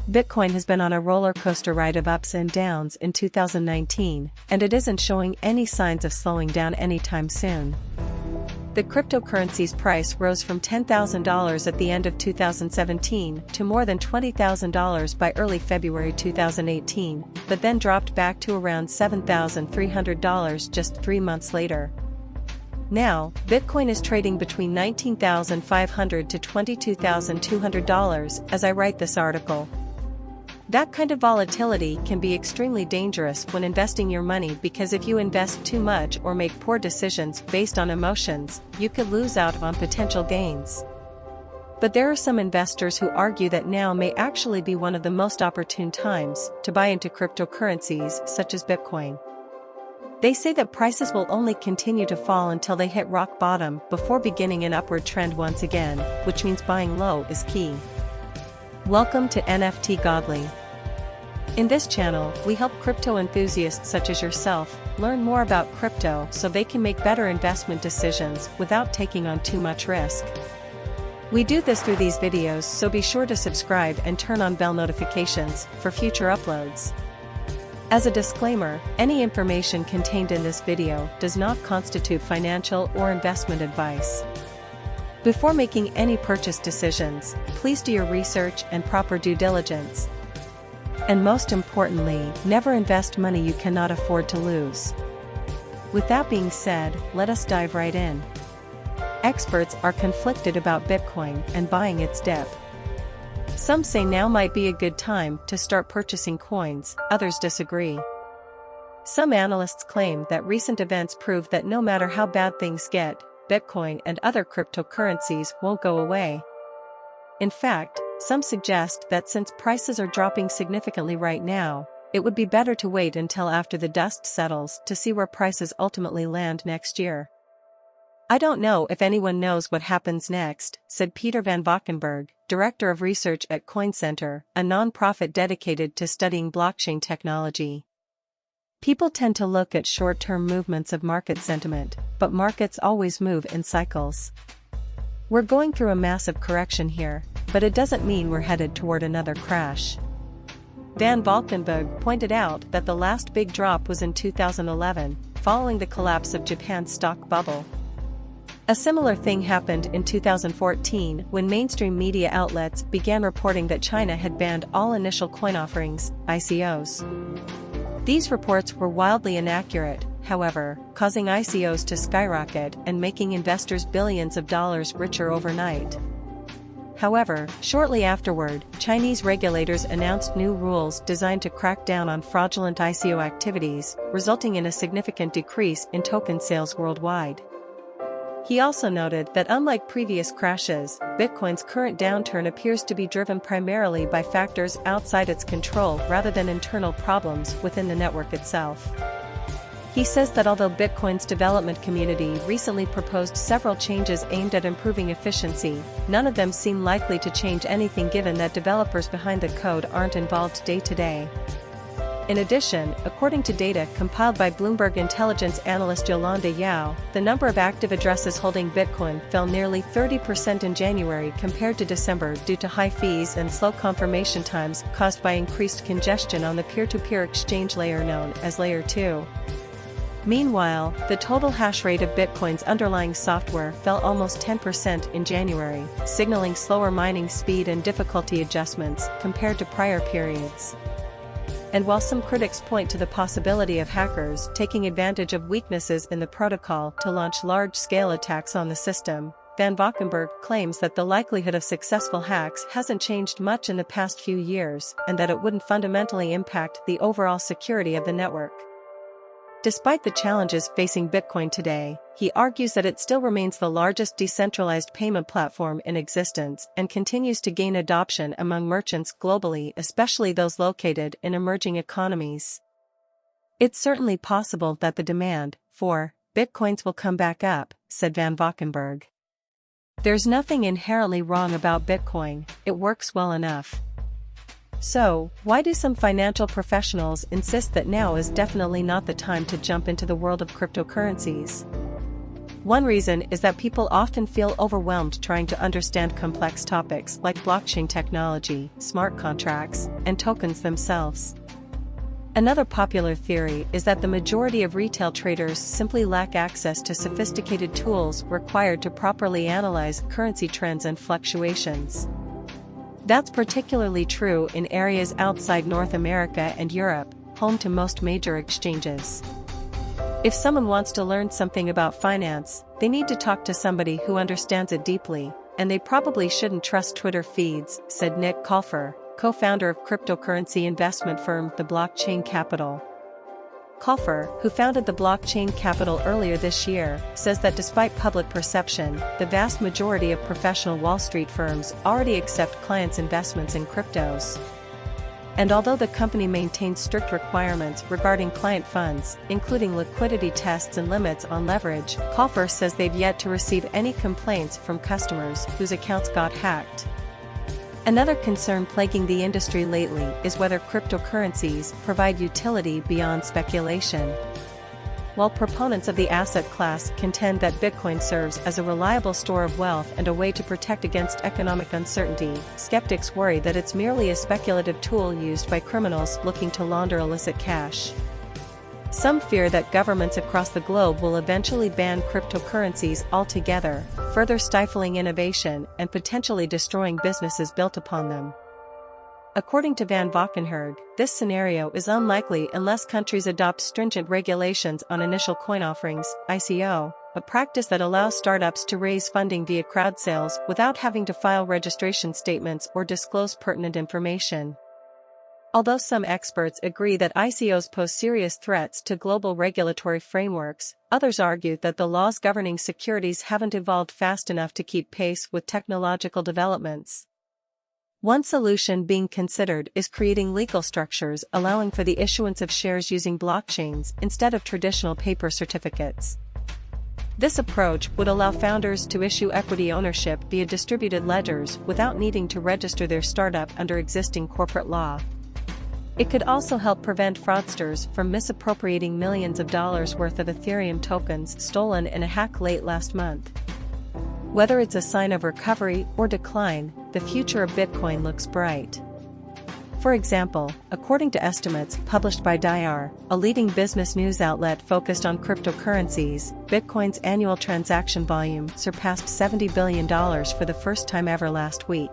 Bitcoin has been on a roller coaster ride of ups and downs in 2019, and it isn't showing any signs of slowing down anytime soon. The cryptocurrency's price rose from $10,000 at the end of 2017 to more than $20,000 by early February 2018, but then dropped back to around $7,300 just 3 months later. Now, Bitcoin is trading between $19,500 to $22,200 as I write this article. That kind of volatility can be extremely dangerous when investing your money, because if you invest too much or make poor decisions based on emotions, you could lose out on potential gains. But there are some investors who argue that now may actually be one of the most opportune times to buy into cryptocurrencies such as Bitcoin. They say that prices will only continue to fall until they hit rock bottom before beginning an upward trend once again, which means buying low is key. Welcome to NFT Godly. In this channel, we help crypto enthusiasts such as yourself learn more about crypto so they can make better investment decisions without taking on too much risk. We do this through these videos, so be sure to subscribe and turn on bell notifications for future uploads. As a disclaimer, any information contained in this video does not constitute financial or investment advice. Before making any purchase decisions, please do your research and proper due diligence. And most importantly, never invest money you cannot afford to lose. With that being said, let us dive right in. Experts are conflicted about Bitcoin and buying its dip. Some say now might be a good time to start purchasing coins, others disagree. Some analysts claim that recent events prove that no matter how bad things get, Bitcoin and other cryptocurrencies won't go away. In fact, some suggest that since prices are dropping significantly right now, it would be better to wait until after the dust settles to see where prices ultimately land next year. I don't know if anyone knows what happens next, said Peter van Valkenburg, Director of Research at Coin Center, a non-profit dedicated to studying blockchain technology. People tend to look at short-term movements of market sentiment, but markets always move in cycles. We're going through a massive correction here, but it doesn't mean we're headed toward another crash. Van Valkenburg pointed out that the last big drop was in 2011, following the collapse of Japan's stock bubble. A similar thing happened in 2014 when mainstream media outlets began reporting that China had banned all initial coin offerings, ICOs. These reports were wildly inaccurate, however, causing ICOs to skyrocket and making investors billions of dollars richer overnight. However, shortly afterward, Chinese regulators announced new rules designed to crack down on fraudulent ICO activities, resulting in a significant decrease in token sales worldwide. He also noted that unlike previous crashes, Bitcoin's current downturn appears to be driven primarily by factors outside its control rather than internal problems within the network itself. He says that although Bitcoin's development community recently proposed several changes aimed at improving efficiency, none of them seem likely to change anything given that developers behind the code aren't involved day to day. In addition, according to data compiled by Bloomberg intelligence analyst Yolanda Yao, the number of active addresses holding Bitcoin fell nearly 30% in January compared to December due to high fees and slow confirmation times caused by increased congestion on the peer-to-peer exchange layer known as Layer 2. Meanwhile, the total hash rate of Bitcoin's underlying software fell almost 10% in January, signaling slower mining speed and difficulty adjustments compared to prior periods. And while some critics point to the possibility of hackers taking advantage of weaknesses in the protocol to launch large-scale attacks on the system, Van Valkenburg claims that the likelihood of successful hacks hasn't changed much in the past few years and that it wouldn't fundamentally impact the overall security of the network. Despite the challenges facing Bitcoin today, he argues that it still remains the largest decentralized payment platform in existence and continues to gain adoption among merchants globally, especially those located in emerging economies. It's certainly possible that the demand for Bitcoins will come back up, said Van Valkenburg. There's nothing inherently wrong about Bitcoin, it works well enough. So, why do some financial professionals insist that now is definitely not the time to jump into the world of cryptocurrencies? One reason is that people often feel overwhelmed trying to understand complex topics like blockchain technology, smart contracts, and tokens themselves. Another popular theory is that the majority of retail traders simply lack access to sophisticated tools required to properly analyze currency trends and fluctuations. That's particularly true in areas outside North America and Europe, home to most major exchanges. If someone wants to learn something about finance, they need to talk to somebody who understands it deeply, and they probably shouldn't trust Twitter feeds, said Nick Colfer, co-founder of cryptocurrency investment firm The Blockchain Capital. Colfer, who founded The Blockchain Capital earlier this year, says that despite public perception, the vast majority of professional Wall Street firms already accept clients' investments in cryptos. And although the company maintains strict requirements regarding client funds, including liquidity tests and limits on leverage, Colfer says they've yet to receive any complaints from customers whose accounts got hacked. Another concern plaguing the industry lately is whether cryptocurrencies provide utility beyond speculation. While proponents of the asset class contend that Bitcoin serves as a reliable store of wealth and a way to protect against economic uncertainty, skeptics worry that it's merely a speculative tool used by criminals looking to launder illicit cash. Some fear that governments across the globe will eventually ban cryptocurrencies altogether, further stifling innovation and potentially destroying businesses built upon them. According to Van Valkenburg, this scenario is unlikely unless countries adopt stringent regulations on initial coin offerings, ICO, a practice that allows startups to raise funding via crowd sales without having to file registration statements or disclose pertinent information. Although some experts agree that ICOs pose serious threats to global regulatory frameworks, others argue that the laws governing securities haven't evolved fast enough to keep pace with technological developments. One solution being considered is creating legal structures allowing for the issuance of shares using blockchains instead of traditional paper certificates. This approach would allow founders to issue equity ownership via distributed ledgers without needing to register their startup under existing corporate law. It could also help prevent fraudsters from misappropriating millions of dollars worth of Ethereum tokens stolen in a hack late last month. Whether it's a sign of recovery or decline, the future of Bitcoin looks bright. For example, according to estimates published by Diar, a leading business news outlet focused on cryptocurrencies, Bitcoin's annual transaction volume surpassed $70 billion for the first time ever last week.